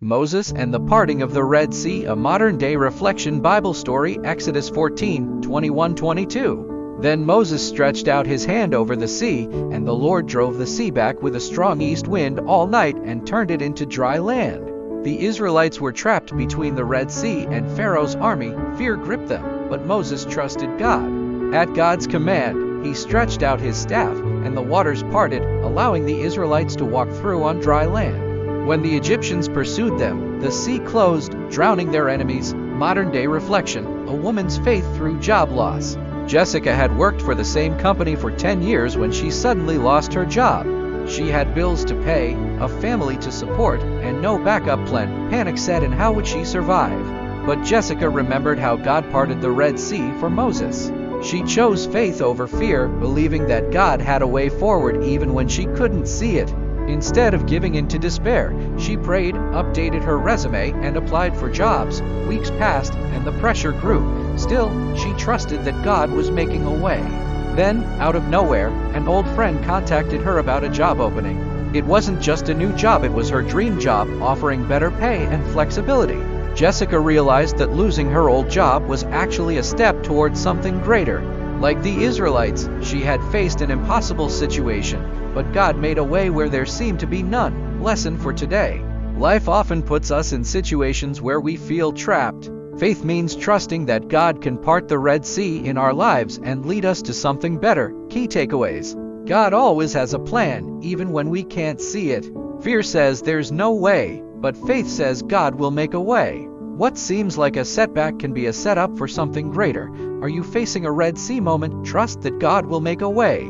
Moses and the parting of the Red Sea, a modern-day reflection Bible story, Exodus 14:21-22. Then Moses stretched out his hand over the sea, and the Lord drove the sea back with a strong east wind all night and turned it into dry land. The Israelites were trapped between the Red Sea and Pharaoh's army. Fear gripped them, but Moses trusted God. At God's command, he stretched out his staff, and the waters parted, allowing the Israelites to walk through on dry land. When the Egyptians pursued them, the sea closed, drowning their enemies. Modern-day reflection, a woman's faith through job loss. Jessica had worked for the same company for 10 years when she suddenly lost her job. She had bills to pay, a family to support, and no backup plan. Panic set in. How would she survive? But Jessica remembered how God parted the Red Sea for Moses. She chose faith over fear, believing that God had a way forward even when she couldn't see it. Instead of giving in to despair, she prayed, updated her resume, and applied for jobs. Weeks passed, and the pressure grew. Still, she trusted that God was making a way. Then, out of nowhere, an old friend contacted her about a job opening. It wasn't just a new job, it was her dream job, offering better pay and flexibility. Jessica realized that losing her old job was actually a step towards something greater. Like the Israelites, she had faced an impossible situation, but God made a way where there seemed to be none. Lesson for today. Life often puts us in situations where we feel trapped. Faith means trusting that God can part the Red Sea in our lives and lead us to something better. Key takeaways. God always has a plan, even when we can't see it. Fear says there's no way, but faith says God will make a way. What seems like a setback can be a setup for something greater. Are you facing a Red Sea moment? Trust that God will make a way.